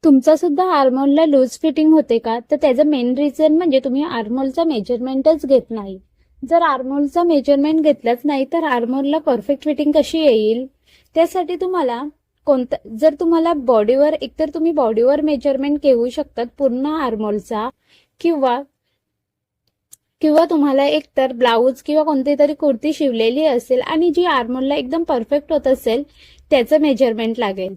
तुमचा सुद्धा आर्महोलला loose fitting होते का? तर त्याचं मेन रिझन म्हणजे तुम्ही आर्महोलचा मेजरमेंटच घेत नाही. जर आर्महोलचा मेजरमेंट घेतलाच नाही तर आर्महोलला परफेक्ट फिटिंग कशी येईल? त्यासाठी तुम्हाला जर तुम्हाला बॉडीवर, एकतर तुम्ही बॉडीवर मेजरमेंट घेऊ शकतात पूर्ण आर्महोलचा, किंवा तुम्हाला एकतर ब्लाऊज किंवा कोणती तरी कुर्ती शिवलेली असेल आणि जी आर्महोलला एकदम परफेक्ट होत असेल त्याचं मेजरमेंट लागेल.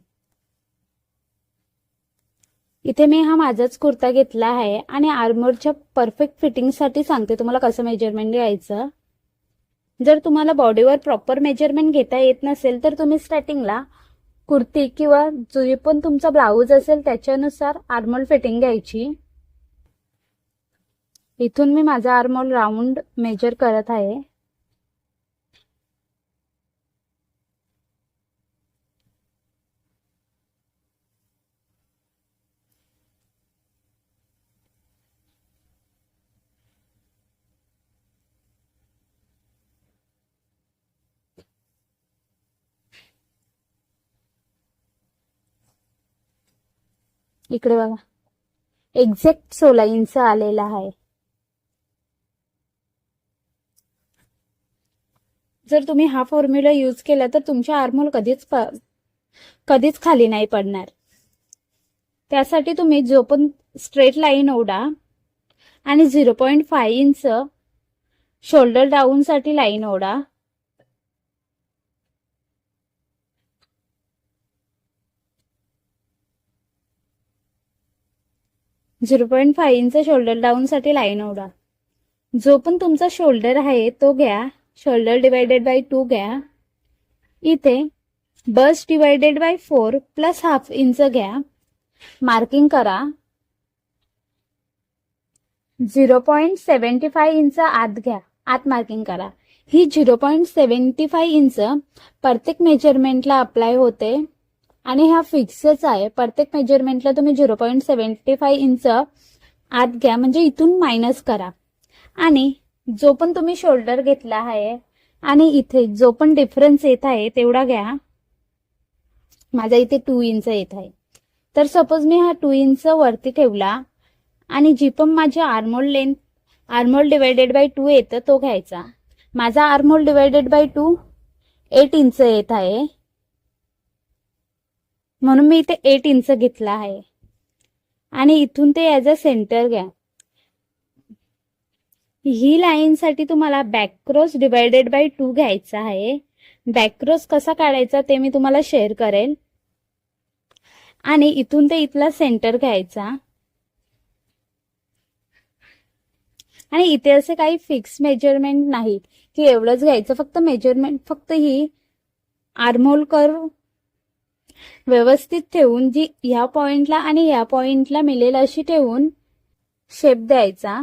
इथे मी हा माझाच कुर्ता घेतला आहे आणि आर्महोलच्या परफेक्ट फिटिंगसाठी सांगते तुम्हाला कसं मेजरमेंट घ्यायचं. जर तुम्हाला बॉडीवर प्रॉपर मेजरमेंट घेता येत नसेल तर तुम्ही स्टार्टिंगला कुर्ती किंवा जो पण तुमचा ब्लाऊज असेल त्याच्यानुसार आर्महोल फिटिंग घ्यायची. इथून मी माझा आर्महोल राऊंड मेजर करत आहे. इकडे बघा, एक्झॅक्ट 16 इंच आलेला आहे. जर तुम्ही हा फॉर्म्युला यूज केला तर तुमच्या आर्महोल कधीच खाली नाही पडणार. त्यासाठी तुम्ही जो पण स्ट्रेट लाईन ओढा आणि 0.5 इंच शोल्डर डाऊन साठी लाईन ओढा. .5 इंच शोल्डर डाऊन साठी लाईन ओढा. जो पण तुमचा शोल्डर आहे तो घ्या, शोल्डर डिवायडेड बाय 2 घ्या. इथे bust divided by 4 plus half inch घ्या. मार्किंग करा. 0.75 इंच आत घ्या, आत मार्किंग करा. ही 0.75 इंच प्रत्येक मेजरमेंटला अप्लाय होते आणि हा फिक्सच आहे. प्रत्येक मेजरमेंटला तुम्ही 0.75 इंच आत घ्या, म्हणजे इथून मायनस करा. आणि जो पण तुम्ही शोल्डर घेतला आहे आणि इथे जो पण डिफरन्स येत आहे तेवढा घ्या. माझा इथे 2 इंच येत आहे, तर सपोज मी हा 2 इंच वरती ठेवला आणि जी पण माझी आर्महोल डिवायडेड बाय 2 येतं तो घ्यायचा. माझा आर्महोल डिवायडेड बाय 2 8 इंच येत आहे, म्हणून मी इथे 8 इंच घेतला आहे. आणि इथून ते ॲज अ सेंटर घ्या. ही लाईन साठी तुम्हाला बॅक क्रॉस डिवायडेड बाय 2 घ्यायचा आहे. बॅक क्रॉस कसा काढायचा ते मी तुम्हाला शेअर करेल. आणि इथून ते इथला सेंटर घ्यायचा. आणि इथे असे काही फिक्स मेजरमेंट नाही की एवढंच घ्यायचं, फक्त मेजरमेंट फक्त ही आर्महोल कर्व व्यवस्थित ठेवून जी ह्या पॉइंटला आणि ह्या पॉइंटला मिळेल अशी ठेवून शेप द्यायचा.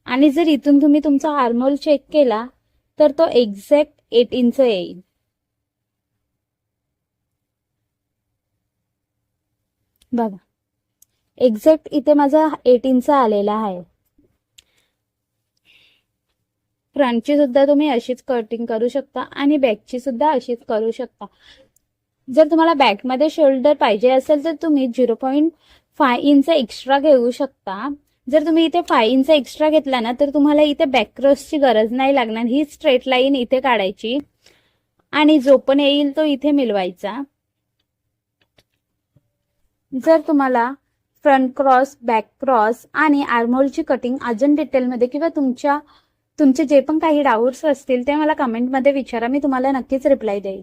आणि जर इथून तुम्ही तुमचा आर्महोल चेक केला तर तो एक्झॅक्ट 8 इंच येईल. बघा, एक्झॅक्ट इथे माझा 8 इंच आलेला आहे. फ्रंटची सुद्धा तुम्ही अशीच कटिंग करू शकता आणि बॅकची सुद्धा अशीच करू शकता. जर तुम्हाला बॅकमध्ये शोल्डर पाहिजे असेल तर तुम्ही 0.5 इंच एक्स्ट्रा घेऊ शकता. जर तुम्ही इथे 5 इंच एक्स्ट्रा घेतला ना तर तुम्हाला इथे बॅक क्रॉसची गरज नाही लागणार. ही स्ट्रेट लाईन इथे काढायची आणि जो पण येईल तो इथे मिळवायचा. जर तुम्हाला फ्रंट क्रॉस, बॅक क्रॉस आणि आर्महोलची कटिंग अजून डिटेलमध्ये किंवा तुमचे जे पण काही डाऊट्स असतील ते मला कमेंटमध्ये विचारा, मी तुम्हाला नक्कीच रिप्लाय देईल.